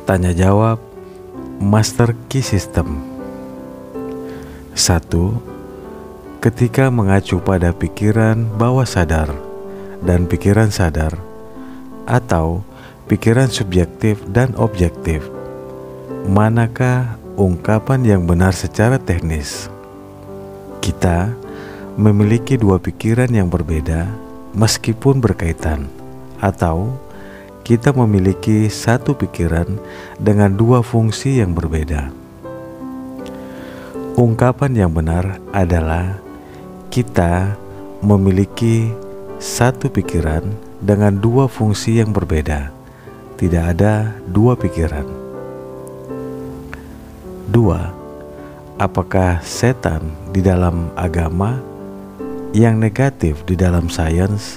Tanya jawab Master Key System. 1. Ketika mengacu pada pikiran bawah sadar dan pikiran sadar, atau pikiran subjektif dan objektif, manakah ungkapan yang benar secara teknis? Kita memiliki dua pikiran yang berbeda meskipun berkaitan, atau kita memiliki satu pikiran dengan dua fungsi yang berbeda. Ungkapan yang benar adalah kita memiliki satu pikiran dengan dua fungsi yang berbeda. Tidak ada dua pikiran. 2. Apakah setan di dalam agama, yang negatif di dalam sains,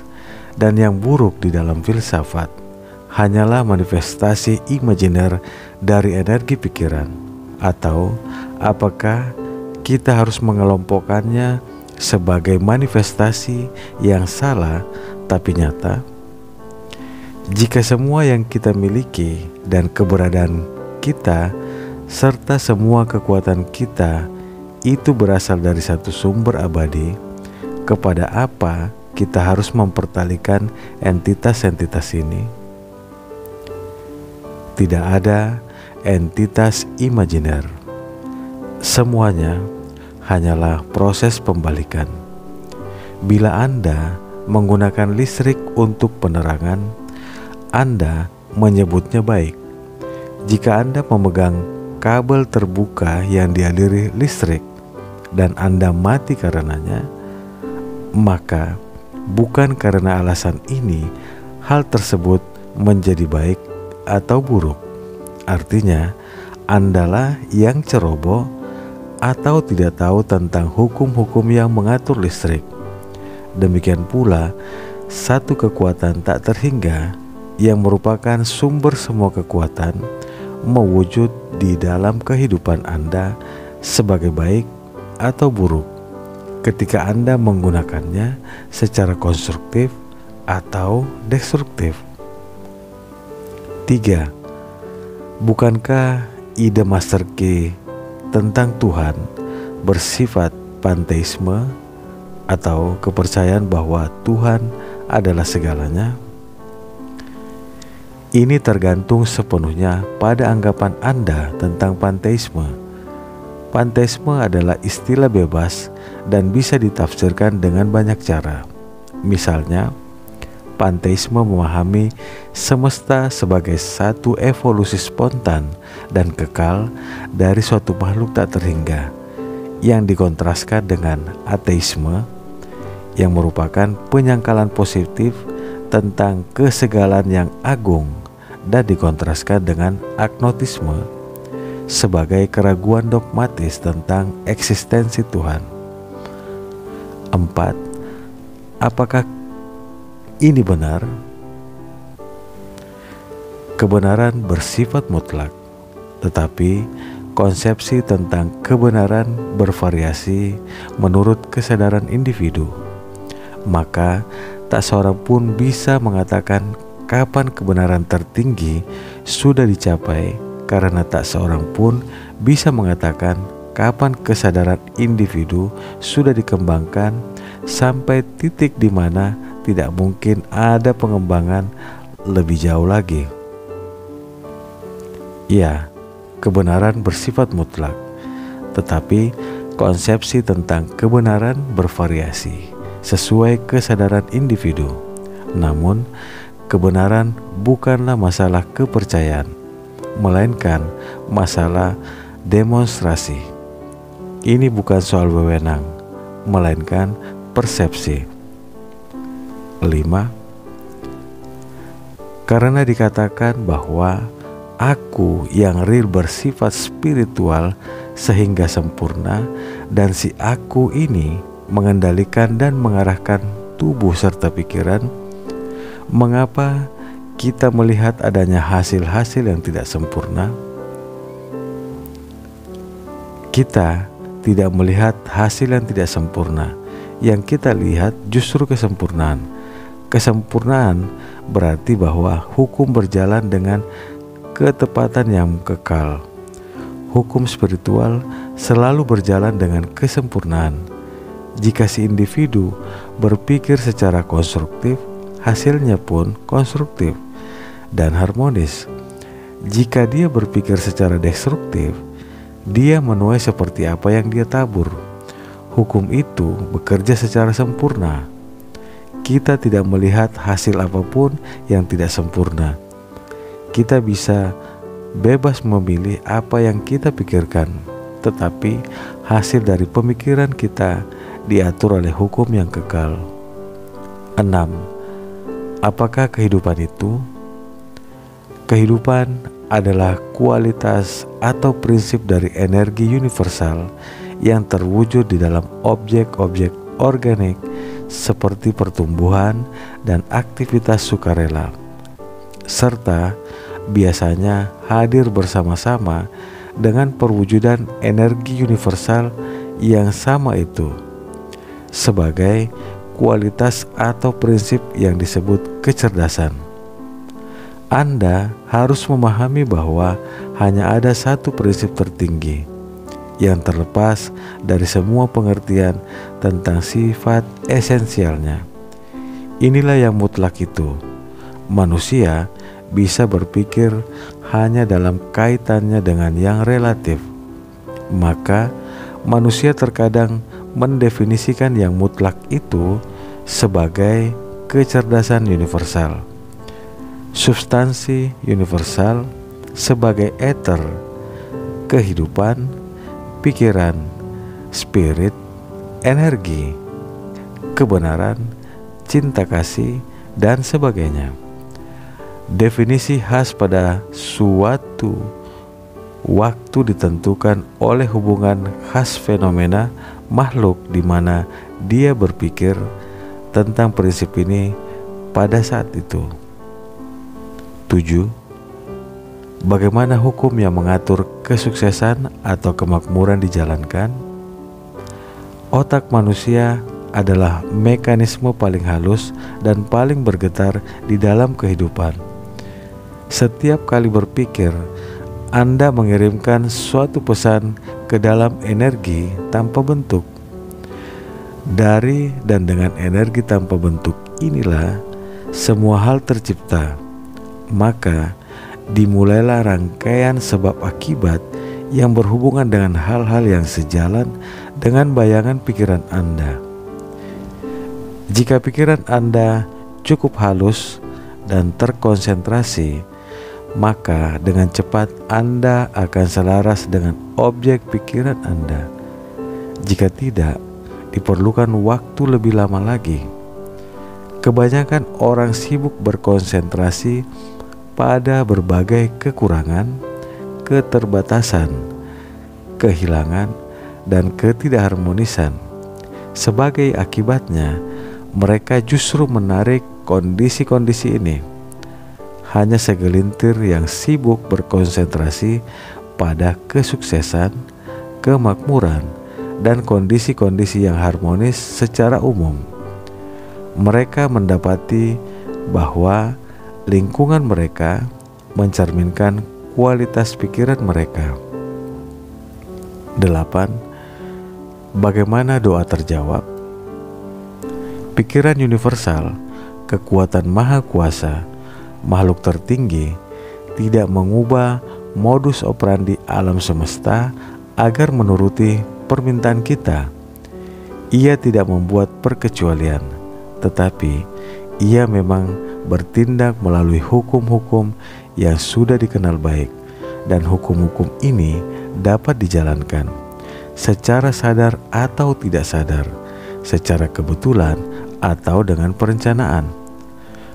dan yang buruk di dalam filsafat hanyalah manifestasi imajiner dari energi pikiran? Atau apakah kita harus mengelompokkannya sebagai manifestasi yang salah tapi nyata? Jika semua yang kita miliki dan keberadaan kita serta semua kekuatan kita itu berasal dari satu sumber abadi, kepada apa kita harus mempertalikan entitas-entitas ini? Tidak ada entitas imajiner. Semuanya hanyalah proses pembalikan. Bila Anda menggunakan listrik untuk penerangan, Anda menyebutnya baik. Jika Anda memegang kabel terbuka yang dialiri listrik dan Anda mati karenanya, maka bukan karena alasan ini hal tersebut menjadi baik atau buruk. Artinya, Andalah yang ceroboh atau tidak tahu tentang hukum-hukum yang mengatur listrik. Demikian pula, satu kekuatan tak terhingga yang merupakan sumber semua kekuatan mewujud di dalam kehidupan Anda sebagai baik atau buruk ketika Anda menggunakannya secara konstruktif atau destruktif. 3. Bukankah ide Master Key tentang Tuhan bersifat panteisme atau kepercayaan bahwa Tuhan adalah segalanya? Ini tergantung sepenuhnya pada anggapan Anda tentang panteisme. Panteisme adalah istilah bebas dan bisa ditafsirkan dengan banyak cara. Misalnya, panteisme memahami semesta sebagai satu evolusi spontan dan kekal dari suatu makhluk tak terhingga, yang dikontraskan dengan ateisme yang merupakan penyangkalan positif tentang kesegalan yang agung, dan dikontraskan dengan agnostisme sebagai keraguan dogmatis tentang eksistensi Tuhan. 4. Apakah ini benar? Kebenaran bersifat mutlak, tetapi konsepsi tentang kebenaran bervariasi menurut kesadaran individu. Maka tak seorang pun bisa mengatakan kapan kebenaran tertinggi sudah dicapai, karena tak seorang pun bisa mengatakan kapan kesadaran individu sudah dikembangkan sampai titik di mana tidak mungkin ada pengembangan lebih jauh lagi. Ya, kebenaran bersifat mutlak, tetapi konsepsi tentang kebenaran bervariasi sesuai kesadaran individu. Namun, kebenaran bukanlah masalah kepercayaan, melainkan masalah demonstrasi. Ini bukan soal wewenang, melainkan persepsi. 5. Karena dikatakan bahwa aku yang real bersifat spiritual sehingga sempurna, dan si aku ini mengendalikan dan mengarahkan tubuh serta pikiran, mengapa kita melihat adanya hasil-hasil yang tidak sempurna? Kita tidak melihat hasil yang tidak sempurna. Yang kita lihat justru kesempurnaan. Kesempurnaan berarti bahwa hukum berjalan dengan ketepatan yang kekal. Hukum spiritual selalu berjalan dengan kesempurnaan. Jika si individu berpikir secara konstruktif, hasilnya pun konstruktif dan harmonis. Jika dia berpikir secara destruktif, dia menuai seperti apa yang dia tabur. Hukum itu bekerja secara sempurna. Kita tidak melihat hasil apapun yang tidak sempurna. Kita bisa bebas memilih apa yang kita pikirkan, tetapi hasil dari pemikiran kita diatur oleh hukum yang kekal. 6. Apakah kehidupan itu? Kehidupan adalah kualitas atau prinsip dari energi universal yang terwujud di dalam objek-objek organik seperti pertumbuhan dan aktivitas sukarela, serta biasanya hadir bersama-sama dengan perwujudan energi universal yang sama itu sebagai kualitas atau prinsip yang disebut kecerdasan. Anda harus memahami bahwa hanya ada satu prinsip tertinggi yang terlepas dari semua pengertian tentang sifat esensialnya. Inilah yang mutlak itu. Manusia bisa berpikir hanya dalam kaitannya dengan yang relatif. Maka manusia terkadang mendefinisikan yang mutlak itu sebagai kecerdasan universal, substansi universal sebagai ether, kehidupan, pikiran, spirit, energi, kebenaran, cinta kasih, dan sebagainya. Definisi khas pada suatu waktu ditentukan oleh hubungan khas fenomena makhluk di mana dia berpikir tentang prinsip ini pada saat itu. 7. Bagaimana hukum yang mengatur kesuksesan atau kemakmuran dijalankan? Otak manusia adalah mekanisme paling halus dan paling bergetar di dalam kehidupan. Setiap kali berpikir, Anda mengirimkan suatu pesan ke dalam energi tanpa bentuk. Dari dan dengan energi tanpa bentuk inilah semua hal tercipta. Maka dimulailah rangkaian sebab akibat yang berhubungan dengan hal-hal yang sejalan dengan bayangan pikiran Anda. Jika pikiran Anda cukup halus dan terkonsentrasi, maka dengan cepat Anda akan selaras dengan objek pikiran Anda. Jika tidak, diperlukan waktu lebih lama lagi. Kebanyakan orang sibuk berkonsentrasi pada berbagai kekurangan, keterbatasan, kehilangan, dan ketidakharmonisan. Sebagai akibatnya, mereka justru menarik kondisi-kondisi ini. Hanya segelintir yang sibuk berkonsentrasi pada kesuksesan, kemakmuran, dan kondisi-kondisi yang harmonis secara umum. Mereka mendapati bahwa lingkungan mereka mencerminkan kualitas pikiran mereka. 8. Bagaimana doa terjawab? Pikiran universal, kekuatan maha kuasa, makhluk tertinggi, tidak mengubah modus operandi alam semesta agar menuruti permintaan kita. Ia tidak membuat perkecualian, tetapi ia memang bertindak melalui hukum-hukum yang sudah dikenal baik, dan hukum-hukum ini dapat dijalankan secara sadar atau tidak sadar, secara kebetulan atau dengan perencanaan.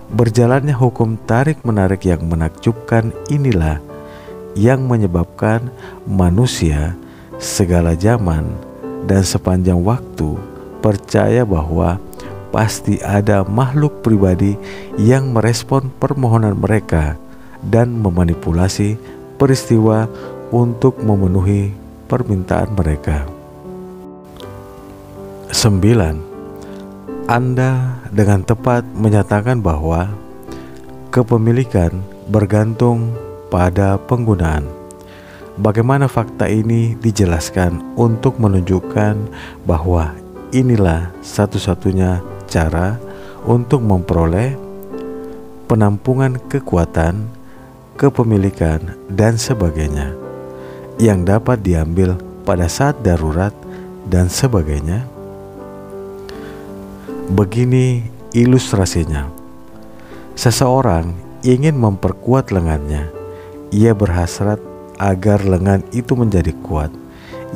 Berjalannya hukum tarik-menarik yang menakjubkan inilah yang menyebabkan manusia segala zaman dan sepanjang waktu percaya bahwa pasti ada makhluk pribadi yang merespon permohonan mereka dan memanipulasi peristiwa untuk memenuhi permintaan mereka. 9. Anda dengan tepat menyatakan bahwa kepemilikan bergantung pada penggunaan. Bagaimana fakta ini dijelaskan untuk menunjukkan bahwa inilah satu-satunya cara untuk memperoleh penampungan kekuatan, kepemilikan, dan sebagainya yang dapat diambil pada saat darurat dan sebagainya. Begini ilustrasinya. Seseorang ingin memperkuat lengannya. Ia berhasrat agar lengan itu menjadi kuat.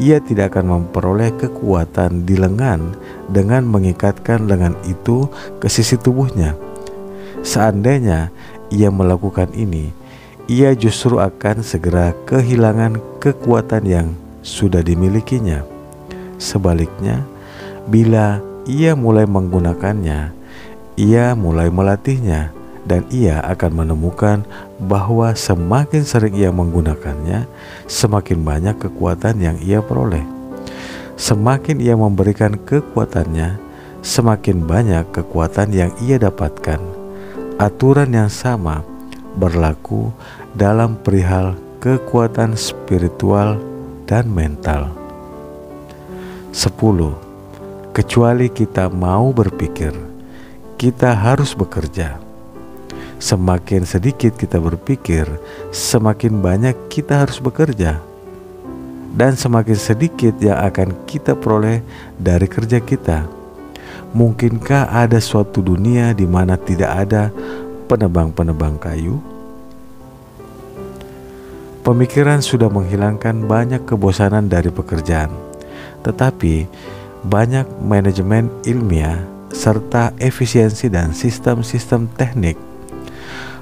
Ia tidak akan memperoleh kekuatan di lengan dengan mengikatkan lengan itu ke sisi tubuhnya. Seandainya ia melakukan ini, ia justru akan segera kehilangan kekuatan yang sudah dimilikinya. Sebaliknya, bila ia mulai menggunakannya, ia mulai melatihnya, dan ia akan menemukan bahwa semakin sering ia menggunakannya, semakin banyak kekuatan yang ia peroleh. Semakin ia memberikan kekuatannya, semakin banyak kekuatan yang ia dapatkan. Aturan yang sama berlaku dalam perihal kekuatan spiritual dan mental. 10. Kecuali kita mau berpikir, kita harus bekerja. Semakin sedikit kita berpikir, semakin banyak kita harus bekerja. Dan semakin sedikit yang akan kita peroleh dari kerja kita. Mungkinkah ada suatu dunia di mana tidak ada penebang-penebang kayu? Pemikiran sudah menghilangkan banyak kebosanan dari pekerjaan, tetapi banyak manajemen ilmiah serta efisiensi dan sistem-sistem teknik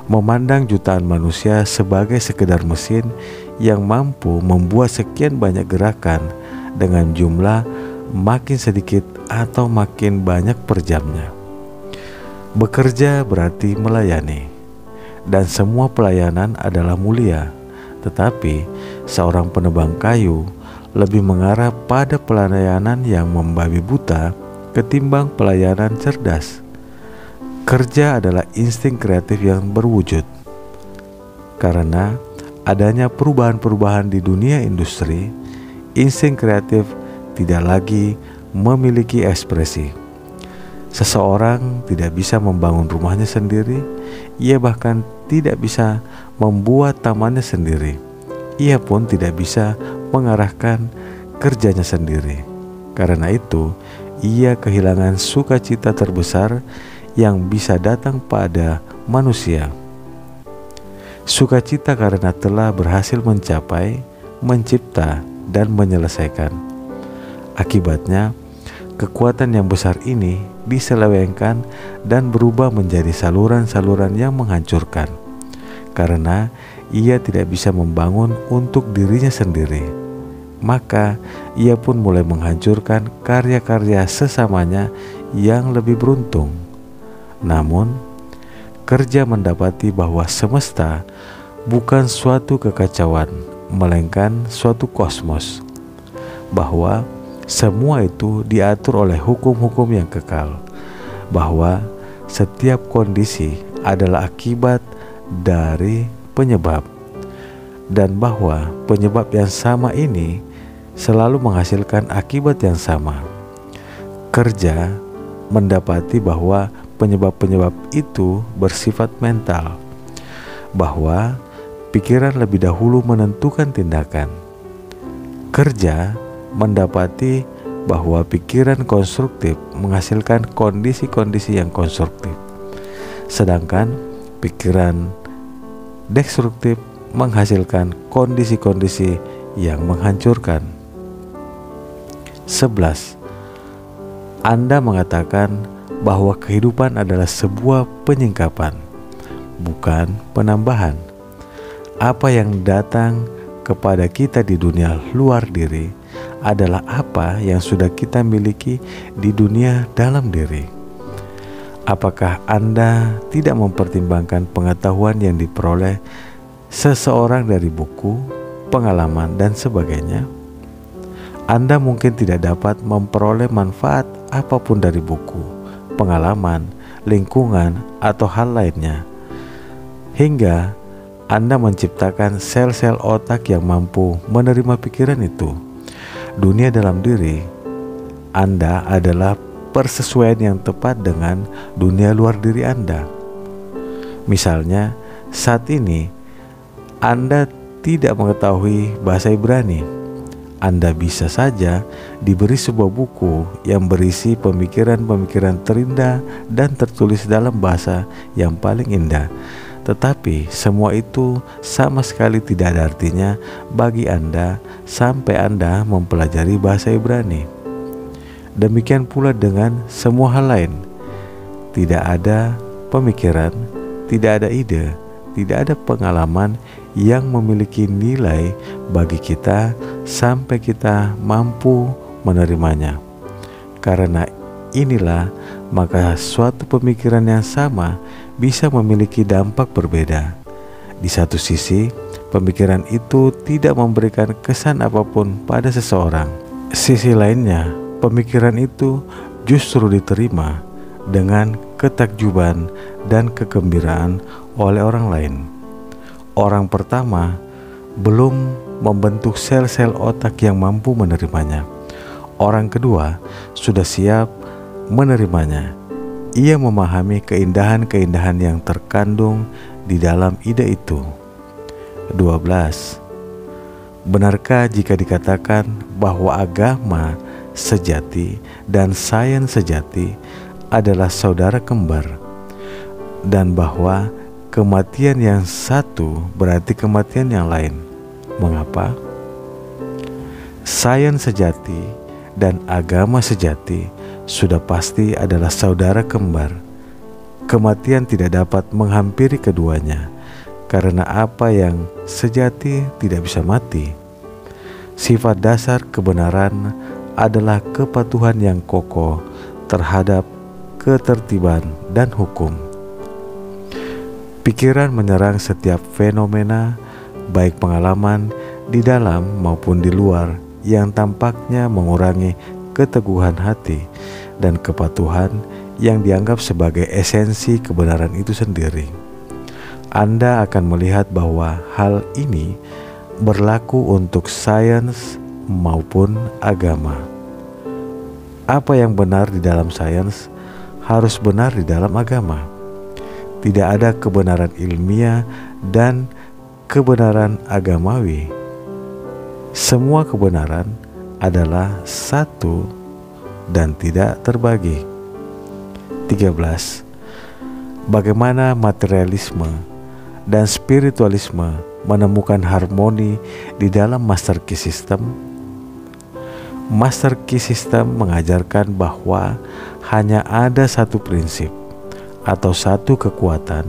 memandang jutaan manusia sebagai sekedar mesin yang mampu membuat sekian banyak gerakan dengan jumlah makin sedikit atau makin banyak per jamnya. Bekerja berarti melayani, dan semua pelayanan adalah mulia. Tetapi seorang penebang kayu lebih mengarah pada pelayanan yang membabi buta ketimbang pelayanan cerdas. Kerja adalah insting kreatif yang berwujud. Karena adanya perubahan-perubahan di dunia industri, insting kreatif tidak lagi memiliki ekspresi. Seseorang tidak bisa membangun rumahnya sendiri, ia bahkan tidak bisa membuat tamannya sendiri. Ia pun tidak bisa mengarahkan kerjanya sendiri. Karena itu, ia kehilangan sukacita terbesar yang bisa datang pada manusia. Sukacita karena telah berhasil mencapai, mencipta, dan menyelesaikan. Akibatnya, kekuatan yang besar ini diselewengkan dan berubah menjadi saluran-saluran yang menghancurkan, karena ia tidak bisa membangun untuk dirinya sendiri. Maka ia pun mulai menghancurkan karya-karya sesamanya yang lebih beruntung. Namun, kerja mendapati bahwa semesta bukan suatu kekacauan, melainkan suatu kosmos, bahwa semua itu diatur oleh hukum-hukum yang kekal, bahwa setiap kondisi adalah akibat dari penyebab, dan bahwa penyebab yang sama ini selalu menghasilkan akibat yang sama. Kerja mendapati bahwa penyebab-penyebab itu bersifat mental, bahwa pikiran lebih dahulu menentukan tindakan. Kerja mendapati bahwa pikiran konstruktif menghasilkan kondisi-kondisi yang konstruktif, sedangkan pikiran destruktif menghasilkan kondisi-kondisi yang menghancurkan. 11. Anda mengatakan bahwa kehidupan adalah sebuah penyingkapan, bukan penambahan. Apa yang datang kepada kita di dunia luar diri adalah apa yang sudah kita miliki di dunia dalam diri. Apakah Anda tidak mempertimbangkan pengetahuan yang diperoleh seseorang dari buku, pengalaman, dan sebagainya? Anda mungkin tidak dapat memperoleh manfaat apapun dari buku, pengalaman, lingkungan, atau hal lainnya, hingga Anda menciptakan sel-sel otak yang mampu menerima pikiran itu. Dunia dalam diri Anda adalah persesuaian yang tepat dengan dunia luar diri Anda. Misalnya, saat ini Anda tidak mengetahui bahasa Ibrani. Anda bisa saja diberi sebuah buku yang berisi pemikiran-pemikiran terindah dan tertulis dalam bahasa yang paling indah. Tetapi semua itu sama sekali tidak ada artinya bagi Anda sampai Anda mempelajari bahasa Ibrani. Demikian pula dengan semua hal lain. Tidak ada pemikiran, tidak ada ide, tidak ada pengalaman yang memiliki nilai bagi kita sampai kita mampu menerimanya. Karena inilah maka suatu pemikiran yang sama bisa memiliki dampak berbeda. Di satu sisi, pemikiran itu tidak memberikan kesan apapun pada seseorang. Sisi lainnya, pemikiran itu justru diterima dengan ketakjuban dan kegembiraan oleh orang lain. Orang pertama belum membentuk sel-sel otak yang mampu menerimanya. Orang kedua sudah siap menerimanya. Ia memahami keindahan-keindahan yang terkandung di dalam ide itu. 12. Benarkah jika dikatakan bahwa agama sejati dan sains sejati adalah saudara kembar, dan bahwa kematian yang satu berarti kematian yang lain? Mengapa? Sains sejati dan agama sejati sudah pasti adalah saudara kembar. Kematian tidak dapat menghampiri keduanya, karena apa yang sejati tidak bisa mati. Sifat dasar kebenaran adalah kepatuhan yang kokoh terhadap ketertiban dan hukum. Pikiran menyerang setiap fenomena, baik pengalaman di dalam maupun di luar, yang tampaknya mengurangi keteguhan hati dan kepatuhan yang dianggap sebagai esensi kebenaran itu sendiri. Anda akan melihat bahwa hal ini berlaku untuk sains maupun agama. Apa yang benar di dalam sains harus benar di dalam agama. Tidak ada kebenaran ilmiah dan kebenaran agamawi. Semua kebenaran adalah satu dan tidak terbagi. 13. Bagaimana materialisme dan spiritualisme menemukan harmoni di dalam Master Key System? Master Key System mengajarkan bahwa hanya ada satu prinsip atau satu kekuatan,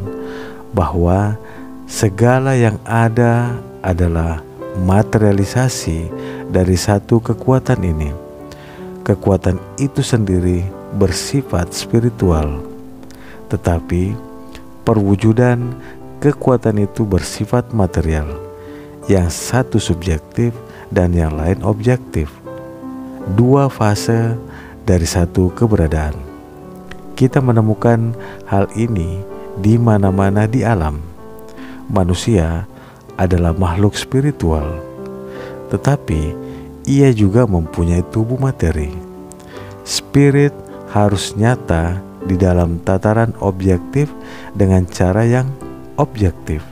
bahwa segala yang ada adalah materialisasi dari satu kekuatan ini. Kekuatan itu sendiri bersifat spiritual, tetapi perwujudan kekuatan itu bersifat material, yang satu subjektif dan yang lain objektif. Dua fase dari satu keberadaan. Kita menemukan hal ini di mana-mana di alam. Manusia adalah makhluk spiritual, tetapi ia juga mempunyai tubuh materi. Spirit harus nyata di dalam tataran objektif dengan cara yang objektif.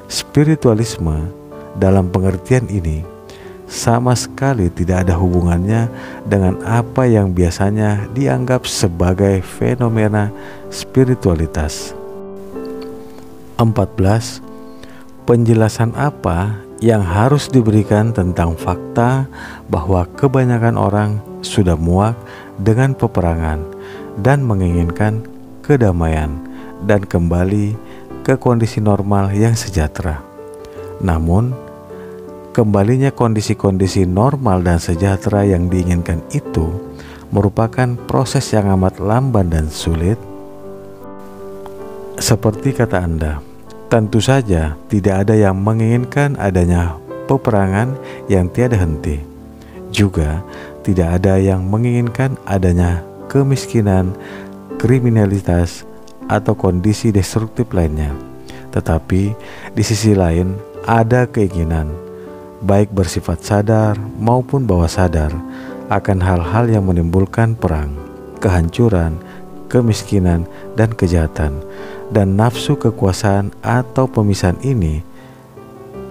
Spiritualisme dalam pengertian ini sama sekali tidak ada hubungannya dengan apa yang biasanya dianggap sebagai fenomena spiritualitas. 14. Penjelasan apa yang harus diberikan tentang fakta bahwa kebanyakan orang sudah muak dengan peperangan dan menginginkan kedamaian dan kembali ke kondisi normal yang sejahtera. Namun, kembalinya kondisi-kondisi normal dan sejahtera yang diinginkan itu merupakan proses yang amat lamban dan sulit. Seperti kata Anda, tentu saja tidak ada yang menginginkan adanya peperangan yang tiada henti. Juga tidak ada yang menginginkan adanya kemiskinan, kriminalitas, atau kondisi destruktif lainnya. Tetapi di sisi lain ada keinginan, baik bersifat sadar maupun bawah sadar, akan hal-hal yang menimbulkan perang, kehancuran, kemiskinan, dan kejahatan. Dan nafsu kekuasaan atau pemisahan ini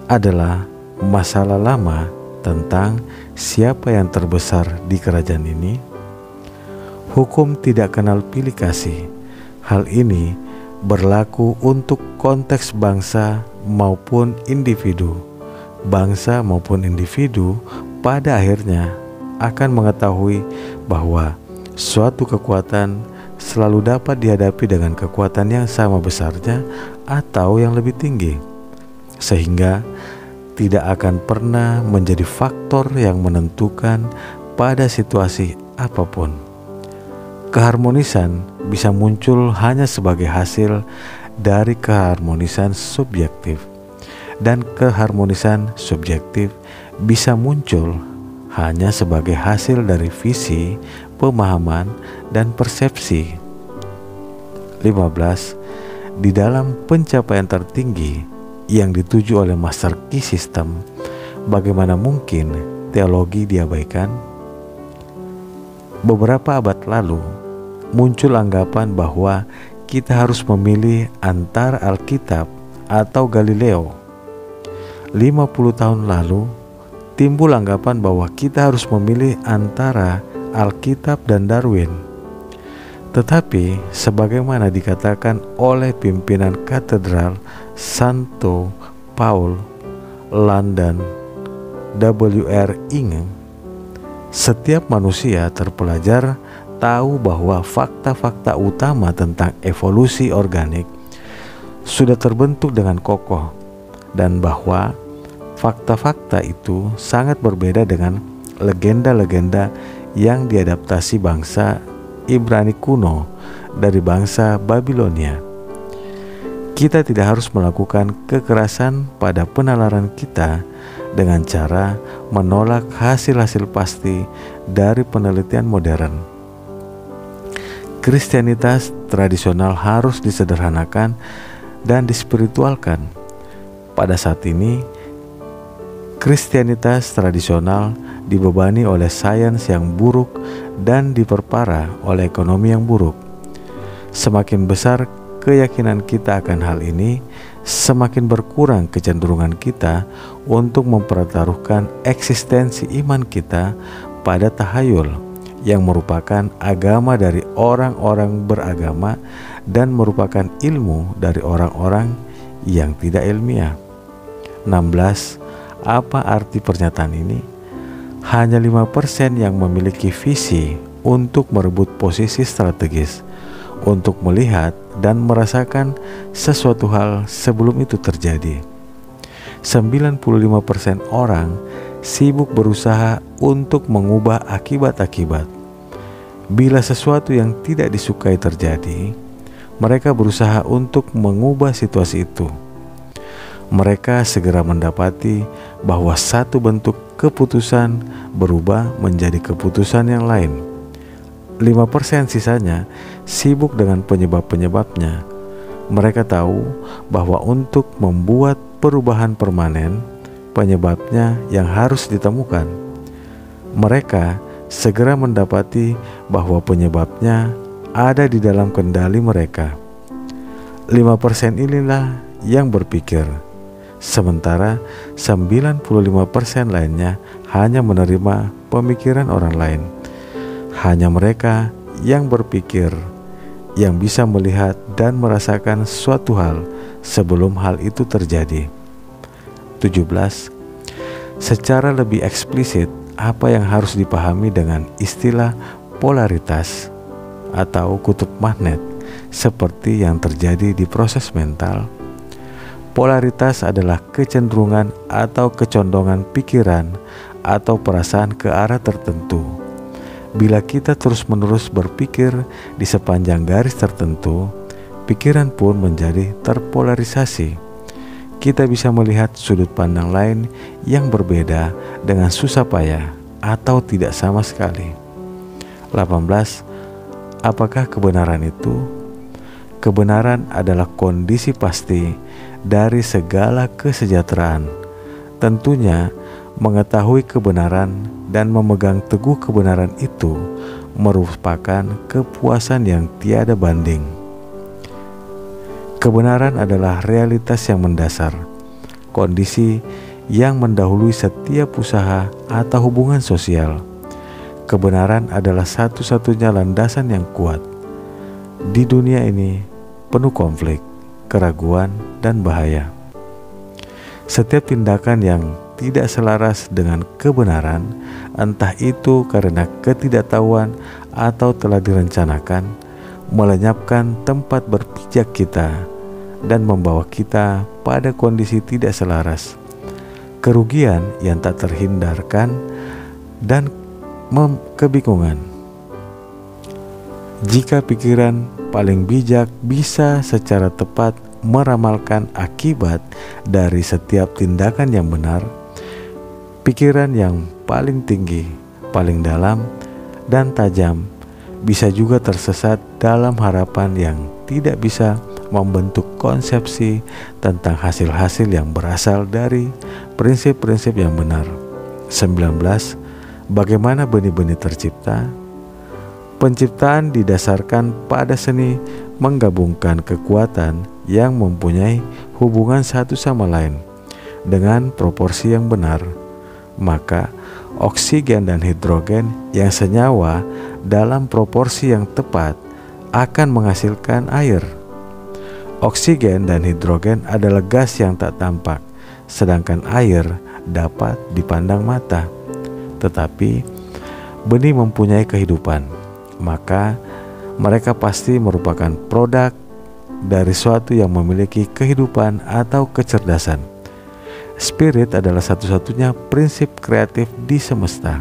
adalah masalah lama tentang siapa yang terbesar di kerajaan ini. Hukum tidak kenal pilih kasih. Hal ini berlaku untuk konteks bangsa maupun individu. Bangsa maupun individu pada akhirnya akan mengetahui bahwa suatu kekuatan selalu dapat dihadapi dengan kekuatan yang sama besarnya atau yang lebih tinggi, sehingga tidak akan pernah menjadi faktor yang menentukan pada situasi apapun. Keharmonisan bisa muncul hanya sebagai hasil dari keharmonisan subjektif, dan keharmonisan subjektif bisa muncul hanya sebagai hasil dari visi, pemahaman, dan persepsi. 15. Di dalam pencapaian tertinggi yang dituju oleh Master Key System, bagaimana mungkin teologi diabaikan? Beberapa abad lalu muncul anggapan bahwa kita harus memilih antara Alkitab atau Galileo. 50 tahun lalu timbul anggapan bahwa kita harus memilih antara Alkitab dan Darwin. Tetapi sebagaimana dikatakan oleh pimpinan katedral Santo Paul London W.R. Ingham, setiap manusia terpelajar tahu bahwa fakta-fakta utama tentang evolusi organik sudah terbentuk dengan kokoh, dan bahwa fakta-fakta itu sangat berbeda dengan legenda-legenda yang diadaptasi bangsa Ibrani kuno dari bangsa Babilonia. Kita tidak harus melakukan kekerasan pada penalaran kita dengan cara menolak hasil-hasil pasti dari penelitian modern. Kristianitas tradisional harus disederhanakan dan dispiritualkan. Pada saat ini, Kristianitas tradisional dibebani oleh sains yang buruk dan diperparah oleh ekonomi yang buruk. Semakin besar keyakinan kita akan hal ini, semakin berkurang kecenderungan kita untuk mempertaruhkan eksistensi iman kita pada tahayul yang merupakan agama dari orang-orang beragama dan merupakan ilmu dari orang-orang yang tidak ilmiah. 16. Apa arti pernyataan ini? Hanya 5% yang memiliki visi untuk merebut posisi strategis, untuk melihat dan merasakan sesuatu hal sebelum itu terjadi. 95% orang sibuk berusaha untuk mengubah akibat-akibat. Bila sesuatu yang tidak disukai terjadi, mereka berusaha untuk mengubah situasi itu. Mereka segera mendapati bahwa satu bentuk keputusan berubah menjadi keputusan yang lain. 5% sisanya sibuk dengan penyebab-penyebabnya. Mereka tahu bahwa untuk membuat perubahan permanen, penyebabnya yang harus ditemukan. Mereka segera mendapati bahwa penyebabnya ada di dalam kendali mereka. 5% inilah yang berpikir, sementara 95% lainnya hanya menerima pemikiran orang lain. Hanya mereka yang berpikir, yang bisa melihat dan merasakan suatu hal sebelum hal itu terjadi. 17. Secara lebih eksplisit, apa yang harus dipahami dengan istilah polaritas atau kutub magnet seperti yang terjadi di proses mental? Polaritas adalah kecenderungan atau kecondongan pikiran atau perasaan ke arah tertentu. Bila kita terus-menerus berpikir di sepanjang garis tertentu, pikiran pun menjadi terpolarisasi. Kita bisa melihat sudut pandang lain yang berbeda dengan susah payah atau tidak sama sekali. 18. Apakah kebenaran itu? Kebenaran adalah kondisi pasti dari segala kesejahteraan. Tentunya mengetahui kebenaran dan memegang teguh kebenaran itu merupakan kepuasan yang tiada banding. Kebenaran adalah realitas yang mendasar, kondisi yang mendahului setiap usaha atau hubungan sosial. Kebenaran adalah satu-satunya landasan yang kuat. Di dunia ini penuh konflik, keraguan, dan bahaya. Setiap tindakan yang tidak selaras dengan kebenaran, entah itu karena ketidaktahuan atau telah direncanakan, melenyapkan tempat berpijak kita dan membawa kita pada kondisi tidak selaras, kerugian yang tak terhindarkan, dan kebingungan. Jika pikiran paling bijak bisa secara tepat meramalkan akibat dari setiap tindakan yang benar, pikiran yang paling tinggi, paling dalam, dan tajam bisa juga tersesat dalam harapan yang tidak bisa membentuk konsepsi tentang hasil-hasil yang berasal dari prinsip-prinsip yang benar. 19. Bagaimana benih-benih tercipta? Penciptaan didasarkan pada seni menggabungkan kekuatan yang mempunyai hubungan satu sama lain dengan proporsi yang benar. Maka oksigen dan hidrogen yang senyawa dalam proporsi yang tepat akan menghasilkan air. Oksigen dan hidrogen adalah gas yang tak tampak, sedangkan air dapat dipandang mata. Tetapi benih mempunyai kehidupan, maka mereka pasti merupakan produk dari suatu yang memiliki kehidupan atau kecerdasan. Spirit adalah satu-satunya prinsip kreatif di semesta,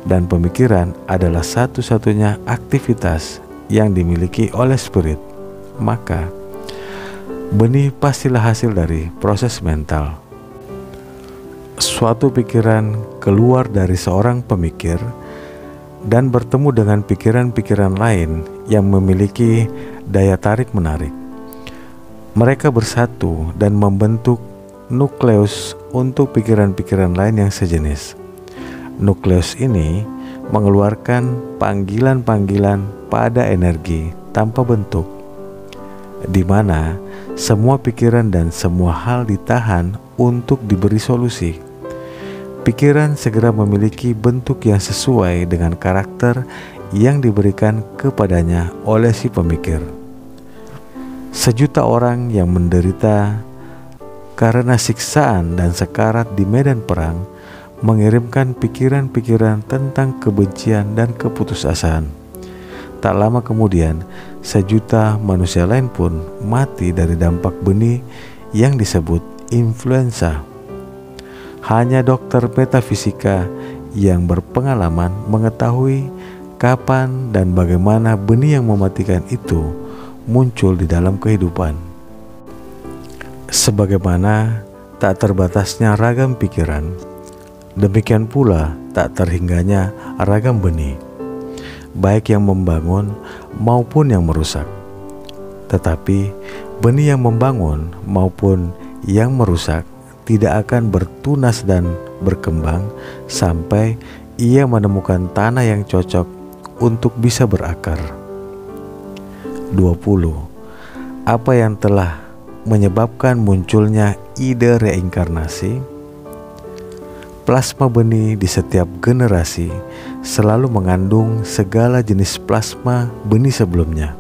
dan pemikiran adalah satu-satunya aktivitas yang dimiliki oleh spirit. Maka benih pastilah hasil dari proses mental. Suatu pikiran keluar dari seorang pemikir dan bertemu dengan pikiran-pikiran lain yang memiliki daya tarik-menarik. Mereka bersatu dan membentuk nukleus untuk pikiran-pikiran lain yang sejenis. Nukleus ini mengeluarkan panggilan-panggilan pada energi tanpa bentuk, di mana semua pikiran dan semua hal ditahan untuk diberi solusi. Pikiran segera memiliki bentuk yang sesuai dengan karakter yang diberikan kepadanya oleh si pemikir. Sejuta orang yang menderita karena siksaan dan sekarat di medan perang mengirimkan pikiran-pikiran tentang kebencian dan keputusasaan. Tak lama kemudian, sejuta manusia lain pun mati dari dampak benih yang disebut influenza. Hanya dokter metafisika yang berpengalaman mengetahui kapan dan bagaimana benih yang mematikan itu muncul di dalam kehidupan. Sebagaimana tak terbatasnya ragam pikiran, demikian pula tak terhingganya ragam benih, baik yang membangun maupun yang merusak. Tetapi benih yang membangun maupun yang merusak tidak akan bertunas dan berkembang sampai ia menemukan tanah yang cocok untuk bisa berakar. 20. Apa yang telah menyebabkan munculnya ide reinkarnasi? Plasma benih di setiap generasi selalu mengandung segala jenis plasma benih sebelumnya.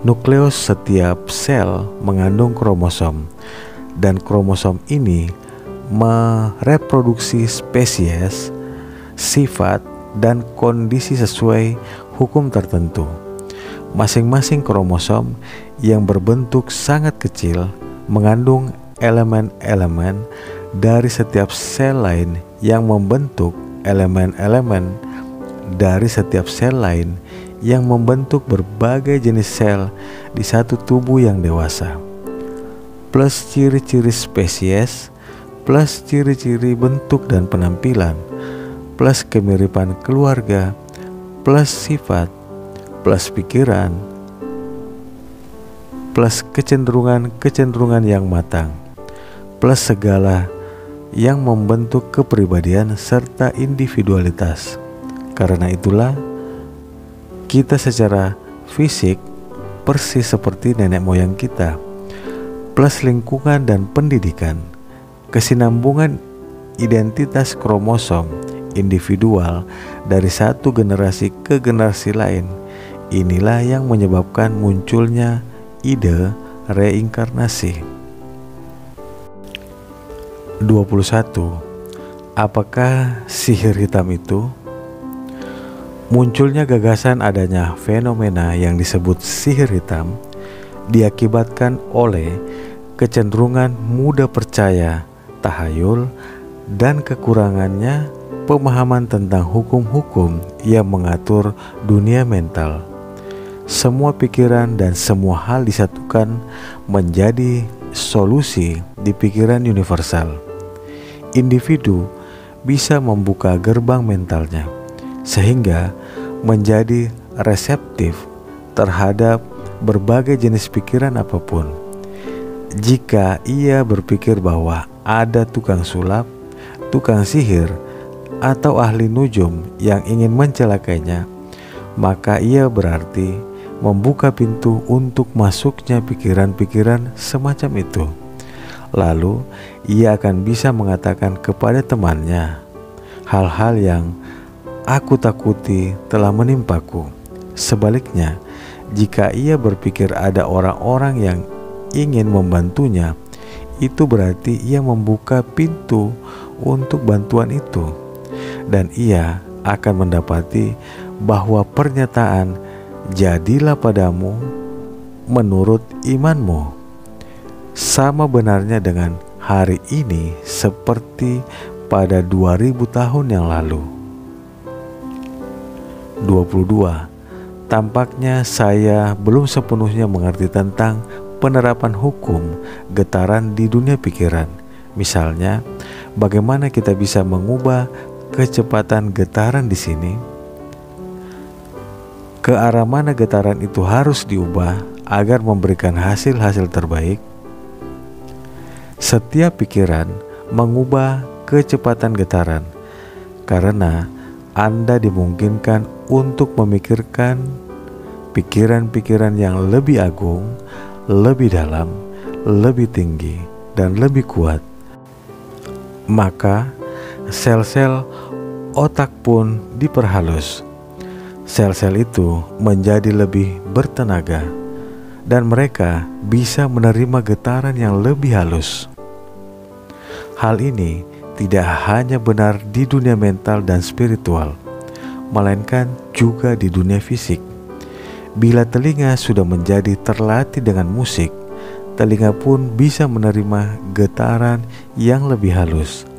Nukleus setiap sel mengandung kromosom, dan kromosom ini mereproduksi spesies, sifat, dan kondisi sesuai hukum tertentu. Masing-masing kromosom yang berbentuk sangat kecil mengandung elemen-elemen dari setiap sel lain yang membentuk elemen-elemen dari setiap sel lain yang membentuk berbagai jenis sel di satu tubuh yang dewasa, plus ciri-ciri spesies, plus ciri-ciri bentuk dan penampilan, plus kemiripan keluarga, plus sifat, plus pikiran, plus kecenderungan yang matang, plus segala yang membentuk kepribadian serta individualitas. Karena itulah kita secara fisik persis seperti nenek moyang kita, plus lingkungan dan pendidikan, kesinambungan identitas kromosom individual dari satu generasi ke generasi lain. Inilah yang menyebabkan munculnya ide reinkarnasi. 21. Apakah sihir hitam itu? Munculnya gagasan adanya fenomena yang disebut sihir hitam diakibatkan oleh kecenderungan mudah percaya, tahayul, dan kekurangannya pemahaman tentang hukum-hukum yang mengatur dunia mental. Semua pikiran dan semua hal disatukan menjadi solusi di pikiran universal. Individu bisa membuka gerbang mentalnya sehingga menjadi reseptif terhadap berbagai jenis pikiran apapun. Jika ia berpikir bahwa ada tukang sulap, tukang sihir, atau ahli nujum yang ingin mencelakainya, maka ia berarti membuka pintu untuk masuknya pikiran-pikiran semacam itu. Lalu ia akan bisa mengatakan kepada temannya, hal-hal yang aku takuti telah menimpaku. Sebaliknya, jika ia berpikir ada orang-orang yang ingin membantunya, itu berarti ia membuka pintu untuk bantuan itu, dan ia akan mendapati bahwa pernyataan "jadilah padamu menurut imanmu" sama benarnya dengan hari ini seperti pada 2000 tahun yang lalu. 22. Tampaknya saya belum sepenuhnya mengerti tentang penerapan hukum getaran di dunia pikiran. Misalnya, bagaimana kita bisa mengubah kecepatan getaran di sini? Ke arah mana getaran itu harus diubah agar memberikan hasil-hasil terbaik? Setiap pikiran mengubah kecepatan getaran karena Anda dimungkinkan untuk memikirkan pikiran-pikiran yang lebih agung, lebih dalam, lebih tinggi, dan lebih kuat. Maka sel-sel otak pun diperhalus. Sel-sel itu menjadi lebih bertenaga dan mereka bisa menerima getaran yang lebih halus. Hal ini tidak hanya benar di dunia mental dan spiritual, melainkan juga di dunia fisik. Bila telinga sudah menjadi terlatih dengan musik, telinga pun bisa menerima getaran yang lebih halus,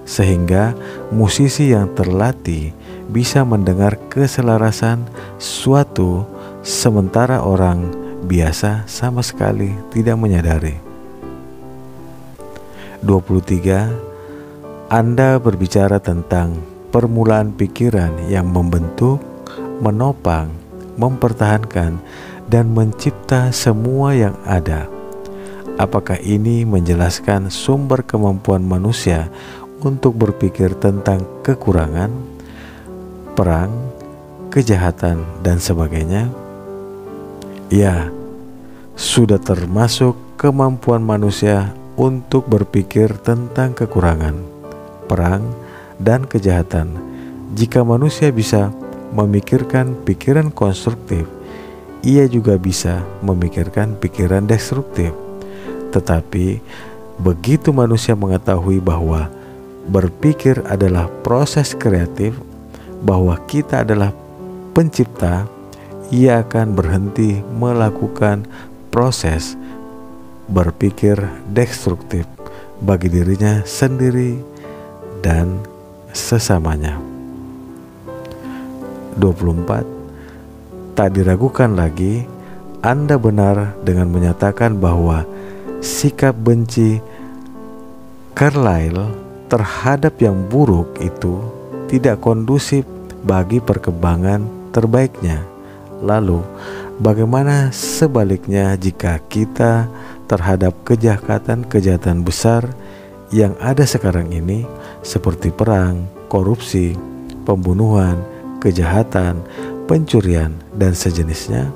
sehingga musisi yang terlatih bisa mendengar keselarasan suatu sementara orang biasa sama sekali tidak menyadari. 23. Anda berbicara tentang permulaan pikiran yang membentuk, menopang, mempertahankan, dan mencipta semua yang ada. Apakah ini menjelaskan sumber kemampuan manusia untuk berpikir tentang kekurangan, perang, kejahatan, dan sebagainya? Ya, sudah termasuk kemampuan manusia untuk berpikir tentang kekurangan, perang, dan kejahatan. Jika manusia bisa memikirkan pikiran konstruktif, ia juga bisa memikirkan pikiran destruktif. Tetapi begitu manusia mengetahui bahwa berpikir adalah proses kreatif, bahwa kita adalah pencipta, ia akan berhenti melakukan proses berpikir destruktif bagi dirinya sendiri dan sesamanya. 24. Tak diragukan lagi, Anda benar dengan menyatakan bahwa sikap benci Carlyle terhadap yang buruk itu tidak kondusif bagi perkembangan terbaiknya. Lalu, Bagaimana sebaliknya jika kita terhadap kejahatan-kejahatan besar yang ada sekarang ini seperti perang, korupsi, pembunuhan, kejahatan, pencurian, dan sejenisnya?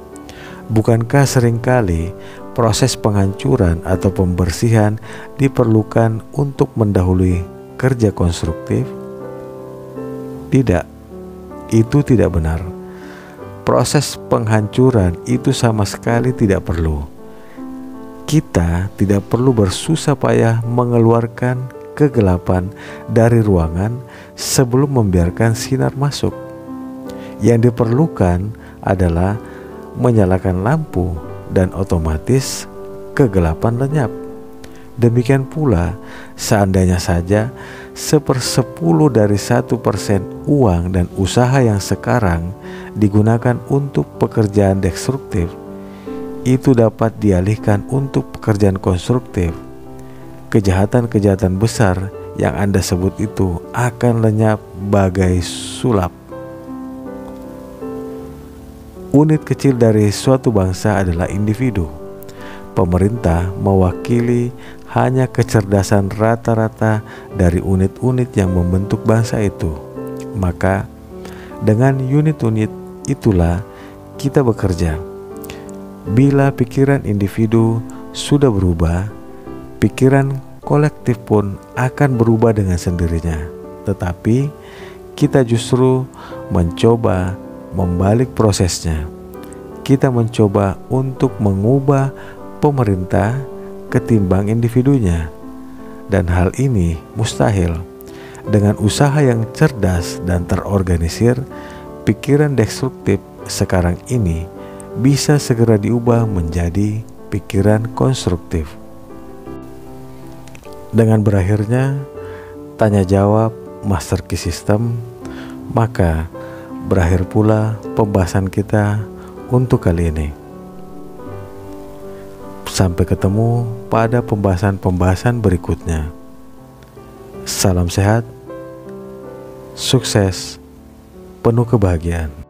Bukankah seringkali proses penghancuran atau pembersihan diperlukan untuk mendahului kerja konstruktif? Tidak, itu tidak benar. Proses penghancuran itu sama sekali tidak perlu. Kita tidak perlu bersusah payah mengeluarkan kegelapan dari ruangan sebelum membiarkan sinar masuk. Yang diperlukan adalah menyalakan lampu dan otomatis kegelapan lenyap. Demikian pula seandainya saja 1/10 dari 1% uang dan usaha yang sekarang digunakan untuk pekerjaan destruktif, itu dapat dialihkan untuk pekerjaan konstruktif. Kejahatan-kejahatan besar yang Anda sebut itu akan lenyap bagai sulap. Unit kecil dari suatu bangsa adalah individu. Pemerintah mewakili hanya kecerdasan rata-rata dari unit-unit yang membentuk bangsa itu. Maka dengan unit-unit itulah kita bekerja. Bila pikiran individu sudah berubah, pikiran kolektif pun akan berubah dengan sendirinya. Tetapi kita justru mencoba membalik prosesnya. Kita mencoba untuk mengubah pemerintah ketimbang individunya. Dan hal ini mustahil. Dengan usaha yang cerdas dan terorganisir, pikiran destruktif sekarang ini bisa segera diubah menjadi pikiran konstruktif. Dengan berakhirnya tanya jawab Master Key System, maka berakhir pula pembahasan kita untuk kali ini. Sampai ketemu pada pembahasan-pembahasan berikutnya. Salam sehat, sukses, penuh kebahagiaan.